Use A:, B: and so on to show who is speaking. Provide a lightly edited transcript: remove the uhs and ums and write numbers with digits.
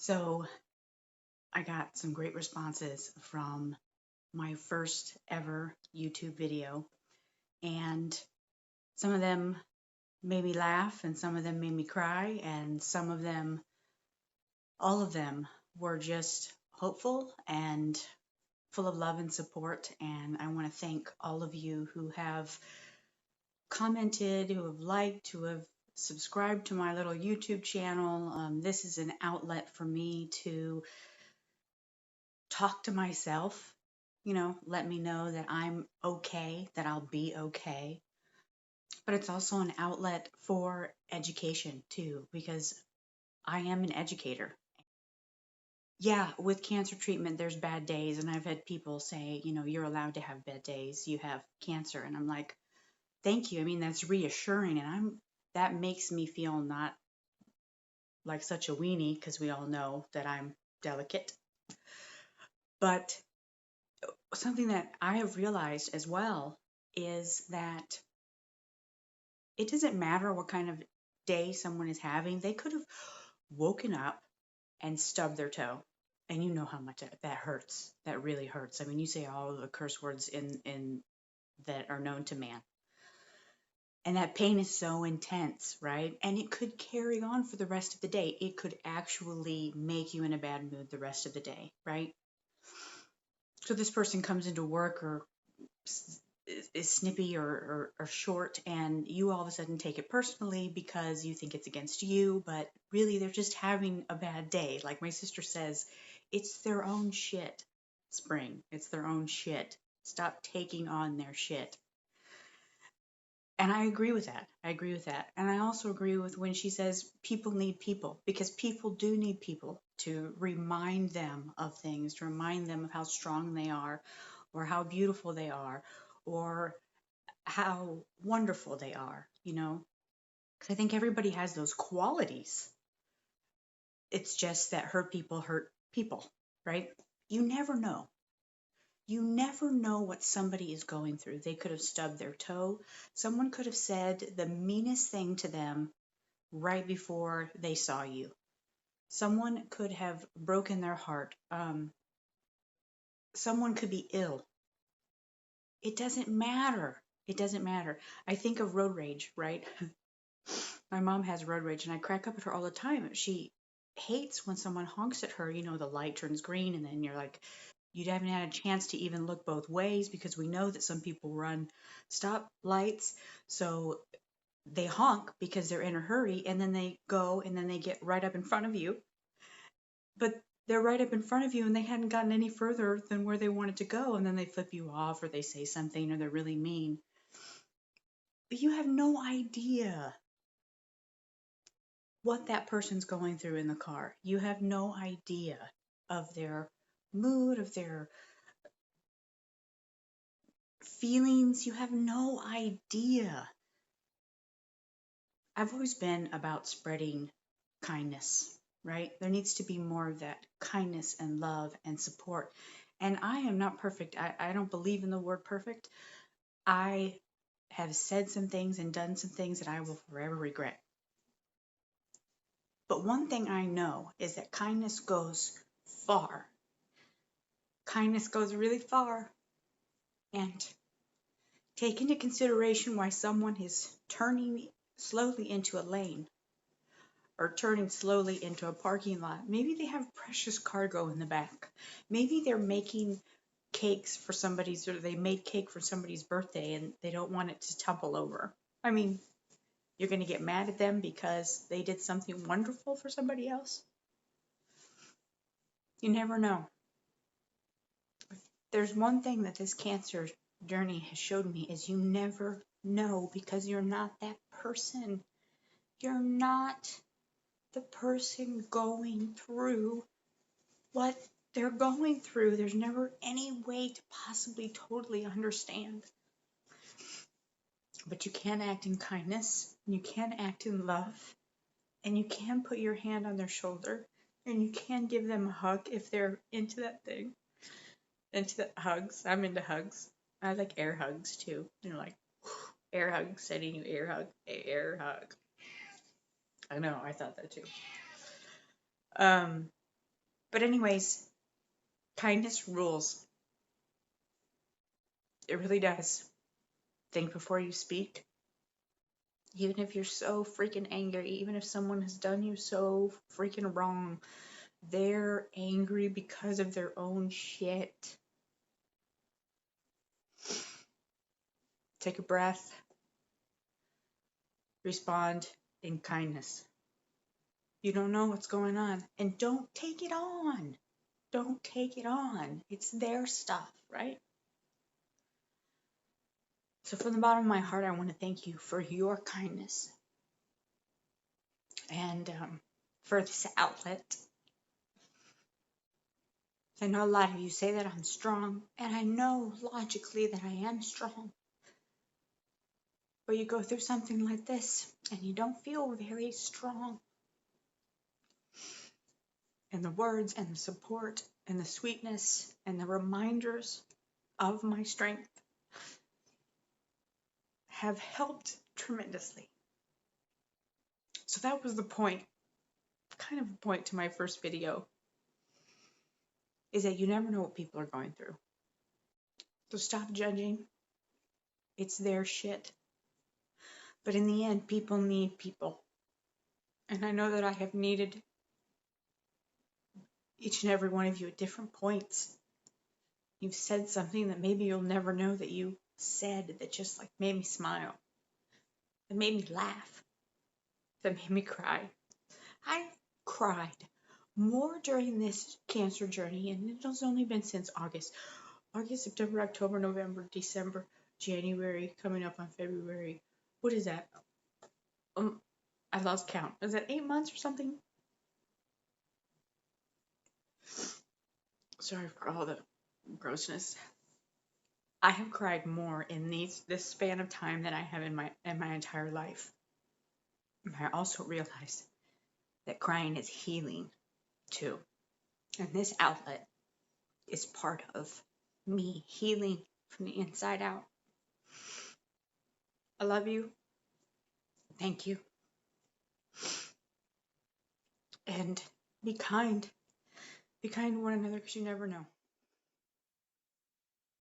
A: So I got some great responses from my first ever YouTube video, and some of them made me laugh, and some of them made me cry, and some of them, all of them, were just hopeful and full of love and support. And I want to thank all of you who have commented, who have liked, who have subscribed to my little YouTube channel. This is an outlet for me to talk to myself, let me know that I'm okay, that I'll be okay. But it's also an outlet for education too, because I am an educator. Yeah, with cancer treatment, there's bad days. And I've had people say, you're allowed to have bad days. You have cancer. And I'm like, thank you. I mean, that's reassuring. And that makes me feel not like such a weenie, because we all know that I'm delicate. But something that I have realized as well is that it doesn't matter what kind of day someone is having. They could have woken up and stubbed their toe. And you know how much that hurts. That really hurts. I mean, you say all of the curse words in that are known to man. And that pain is so intense, right? And it could carry on for the rest of the day. It could actually make you in a bad mood the rest of the day, right? So this person comes into work or is snippy or short, and you all of a sudden take it personally because you think it's against you, but really they're just having a bad day. Like my sister says, it's their own shit, Spring. It's their own shit. Stop taking on their shit. And I agree with that. I agree with that. And I also agree with when she says people need people, because people do need people to remind them of things, to remind them of how strong they are, or how beautiful they are, or how wonderful they are, Because I think everybody has those qualities. It's just that hurt people, right? You never know. You never know what somebody is going through. They could have stubbed their toe. Someone could have said the meanest thing to them right before they saw you. Someone could have broken their heart. Someone could be ill. It doesn't matter. It doesn't matter. I think of road rage, right? My mom has road rage, and I crack up at her all the time. She hates when someone honks at her. The light turns green, and then you're like, you haven't had a chance to even look both ways, because we know that some people run stop lights. So they honk because they're in a hurry, and then they go and then they get right up in front of you. But they're right up in front of you, and they hadn't gotten any further than where they wanted to go, and then they flip you off, or they say something, or they're really mean. But you have no idea what that person's going through in the car. You have no idea of their mood, of their feelings. You have no idea. I've always been about spreading kindness, right? There needs to be more of that kindness and love and support. And I am not perfect. I don't believe in the word perfect. I have said some things and done some things that I will forever regret. But one thing I know is that kindness goes far. Kindness goes really far. And take into consideration why someone is turning slowly into a lane or turning slowly into a parking lot. Maybe they have precious cargo in the back. Maybe they're making cakes for somebody's, or they made cake for somebody's birthday and they don't want it to tumble over. I mean, you're going to get mad at them because they did something wonderful for somebody else? You never know. There's one thing that this cancer journey has showed me is you never know, because you're not that person. You're not the person going through what they're going through. There's never any way to possibly totally understand. But you can act in kindness, and you can act in love, and you can put your hand on their shoulder, and you can give them a hug if they're into that thing. Into the hugs. I'm into hugs. I like air hugs too. Like air hug, sending you air hug, air hug. I know, I thought that too. But anyways, kindness rules. It really does. Think before you speak. Even if you're so freaking angry, even if someone has done you so freaking wrong, they're angry because of their own shit. Take a breath. Respond in kindness. You don't know what's going on. And don't take it on. Don't take it on. It's their stuff, right? So from the bottom of my heart, I want to thank you for your kindness and for this outlet. I know a lot of you say that I'm strong, and I know logically that I am strong. But you go through something like this, and you don't feel very strong. And the words and the support and the sweetness and the reminders of my strength have helped tremendously. So that was the point, kind of a point to my first video, is that you never know what people are going through. So stop judging. It's their shit. But in the end, people need people. And I know that I have needed each and every one of you at different points. You've said something that maybe you'll never know that you said, that just like made me smile, that made me laugh, that made me cry. I cried more during this cancer journey, and it has only been since August, September, October, November, December, January, coming up on February. What is that? I lost count. Is that 8 months or something? Sorry for all the grossness. I have cried more in this span of time than I have in my entire life. I also realized that crying is healing too. And this outlet is part of me healing from the inside out. I love you. Thank you. And be kind. Be kind to one another because you never know.